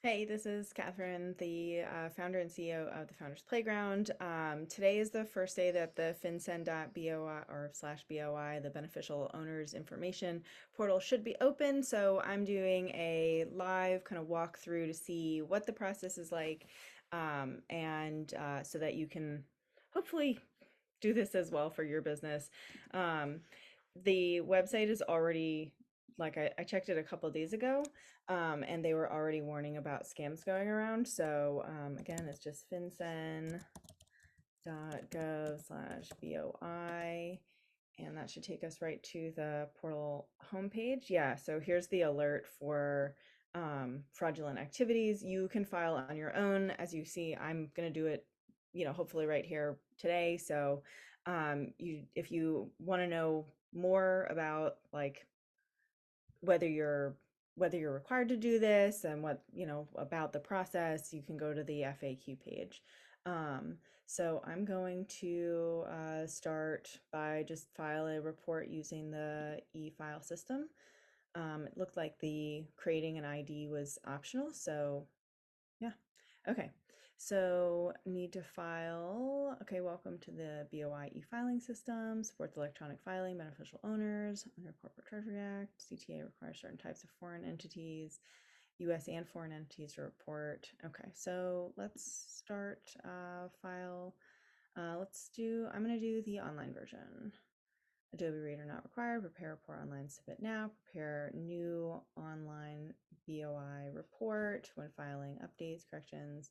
Hey, this is Catherine, the founder and CEO of the Founders Playground. Today is the first day that the Fincen.gov or /BOI, the Beneficial Owners Information portal, should be open. So I'm doing a live kind of walkthrough to see what the process is like, and so that you can hopefully do this as well for your business. The website is already, like I checked it a couple of days ago, and they were already warning about scams going around. So again, it's just fincen.gov/BOI, and that should take us right to the portal homepage. Yeah, so here's the alert for fraudulent activities. You can file on your own. As you see, I'm going to do it, hopefully right here today. So if you want to know more about like whether you're required to do this and what about the process, you can go to the FAQ page. So I'm going to start by just file a report using the e-file system. It looked like the creating an ID was optional, so yeah. Okay, so need to file. Okay, welcome to the BOI e-filing system. Supports electronic filing, beneficial owners under Corporate Treasury Act. CTA requires certain types of foreign entities, U.S. and foreign entities to report. Okay, so let's start file. I'm going to do the online version. Adobe Reader not required. Prepare report online, submit now. Prepare new online BOI report when filing updates, corrections,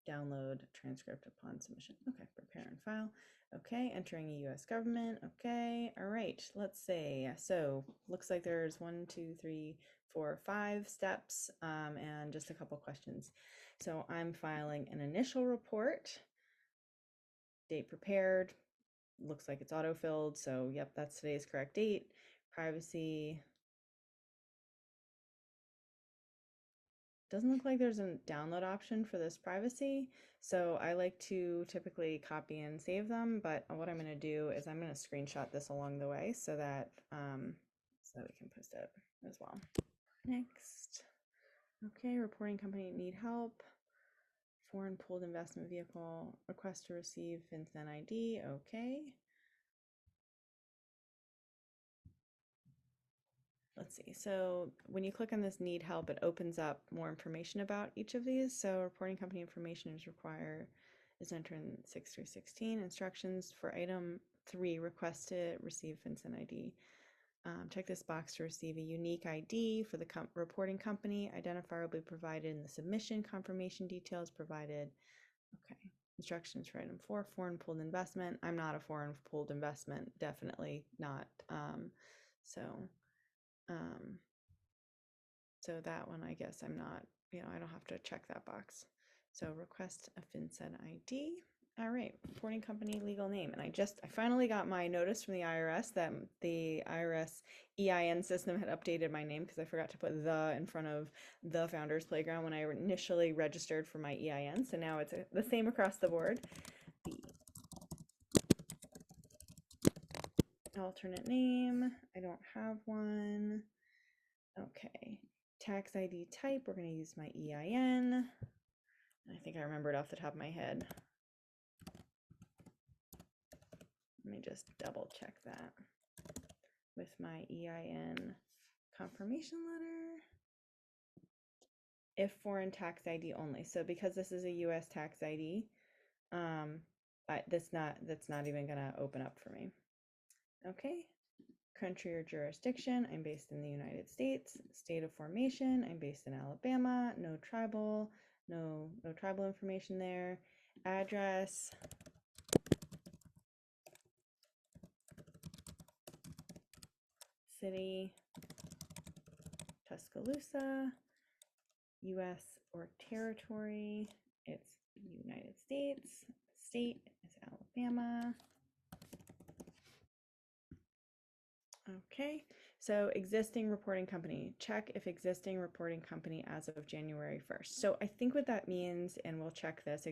download transcript upon submission. Okay, prepare and file. Okay, entering a US government. Okay, all right, let's see. So looks like there's 1, 2, 3, 4, 5 steps and just a couple questions. So I'm filing an initial report, date prepared, looks like it's auto-filled, so yep, that's today's correct date. Privacy. Doesn't look like there's a download option for this privacy, so I like to typically copy and save them, but what I'm going to do is I'm going to screenshot this along the way so that we can post it as well. Next. Okay, reporting company need help. Foreign pooled investment vehicle, request to receive Fincen ID. Okay. Let's see. So when you click on this need help, it opens up more information about each of these. So reporting company information is entered in 6 through 16. Instructions for item 3, request to receive Fincen ID. Check this box to receive a unique ID for the reporting company. Identifier will be provided in the submission. Confirmation details provided. Okay. Instructions for item 4, foreign pooled investment. I'm not a foreign pooled investment, definitely not. So that one, I guess I'm not, I don't have to check that box. So request a Fincen ID. All right, reporting company legal name. And I finally got my notice from the IRS that the IRS EIN system had updated my name because I forgot to put the in front of the Founders Playground when I initially registered for my EIN. So now it's the same across the board. The alternate name, I don't have one. Okay, tax ID type, we're going to use my EIN. I think I remember it off the top of my head. Let me just double check that with my EIN confirmation letter. If foreign tax ID only. So because this is a US tax ID, that's not even going to open up for me. Okay. Country or jurisdiction, I'm based in the United States. State of formation, I'm based in Alabama. No tribal information there. Address, city, Tuscaloosa. US or territory, it's United States. State is Alabama. Okay, So existing reporting company, check if existing reporting company as of January 1st. So I think what that means, and we'll check this,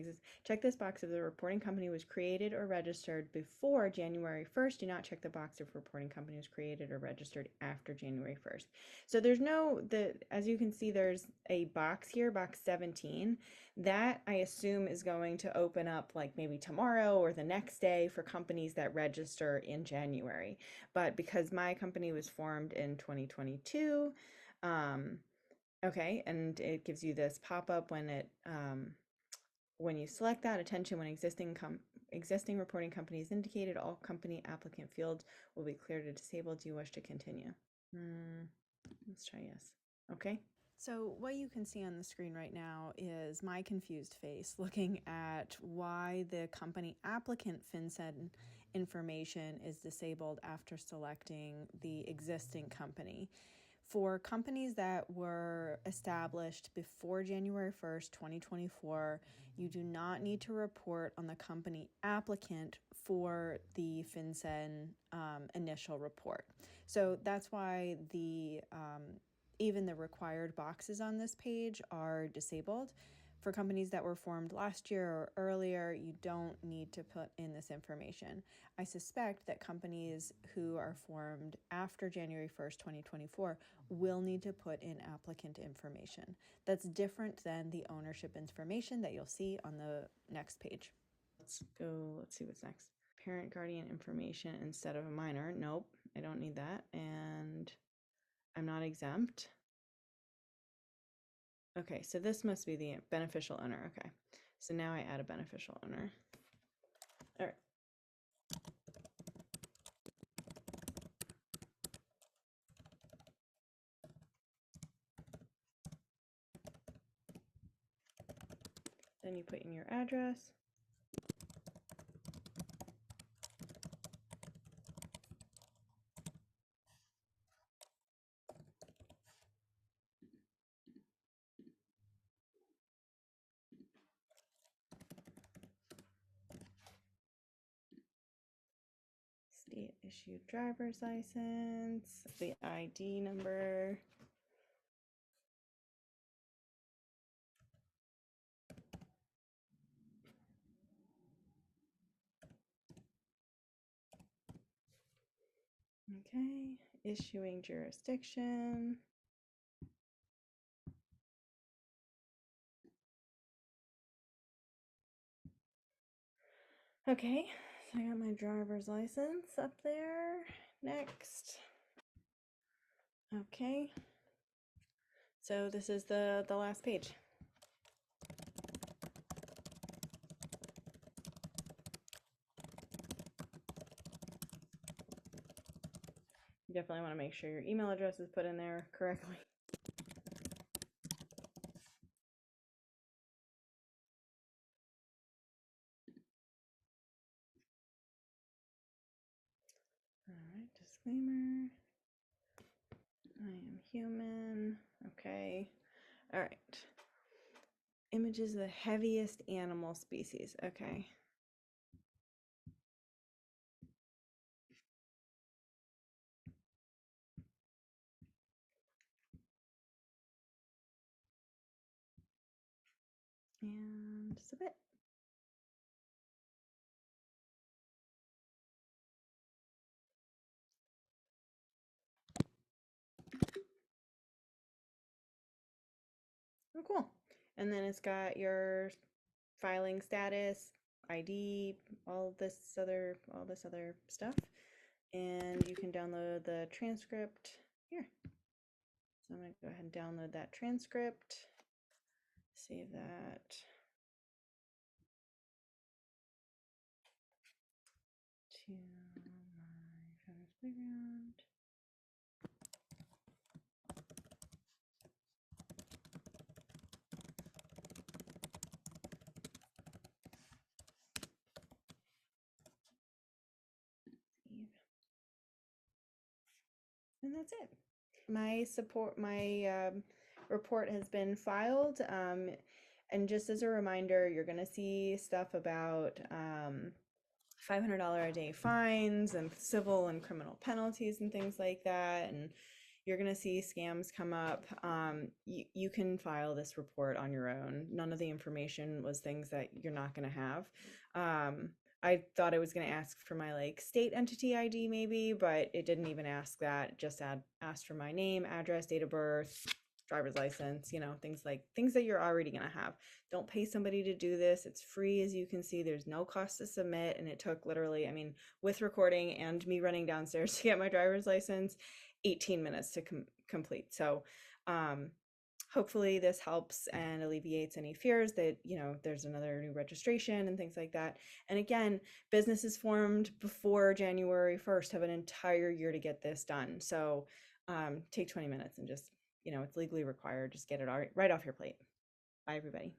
check this box if the reporting company was created or registered before January 1st. Do not check the box if reporting company was created or registered after January 1st. So there's no, as you can see, there's a box here, box 17, that I assume is going to open up like maybe tomorrow or the next day for companies that register in January. But because my company was formed in 2022, okay, and it gives you this pop-up when you select that, attention, when existing reporting company is indicated, all company applicant fields will be cleared or disabled. Do you wish to continue? Let's try yes. Okay. So what you can see on the screen right now is my confused face looking at why the company applicant Fincen information is disabled after selecting the existing company. For companies that were established before January 1st, 2024, you do not need to report on the company applicant for the Fincen initial report. So that's why even the required boxes on this page are disabled. For companies that were formed last year or earlier, you don't need to put in this information. I suspect that companies who are formed after January 1st, 2024 will need to put in applicant information. That's different than the ownership information that you'll see on the next page. Let's see what's next. Parent guardian information instead of a minor. Nope, I don't need that. And I'm not exempt. Okay, so this must be the beneficial owner. Okay, so now I add a beneficial owner. All right. Then you put in your address. State issued driver's license, the ID number. Okay, issuing jurisdiction. Okay, so I got my driver's license up there. Next. Okay, so this is the last page. You definitely want to make sure your email address is put in there correctly. All right, disclaimer. I am human. Okay. All right. Images of the heaviest animal species. Okay. And submit. Oh, cool. And then it's got your filing status, ID, all this other stuff. And you can download the transcript here. So I'm going to go ahead and download that transcript. Save that to my Founders Playground. Save. And that's it. My report has been filed. And just as a reminder, you're going to see stuff about $500 a day fines and civil and criminal penalties and things like that. And you're going to see scams come up. You can file this report on your own. None of the information was things that you're not going to have. I thought it was going to ask for my like state entity ID maybe, but it didn't even ask that. It just asked for my name, address, date of birth, driver's license, things that you're already going to have. Don't pay somebody to do this. It's free, as you can see. There's no cost to submit, and it took literally, I mean, with recording and me running downstairs to get my driver's license, 18 minutes to complete. So hopefully this helps and alleviates any fears that, there's another new registration and things like that. And again, businesses formed before January 1st have an entire year to get this done. So take 20 minutes and just, it's legally required. Just get it right off your plate. Bye, everybody.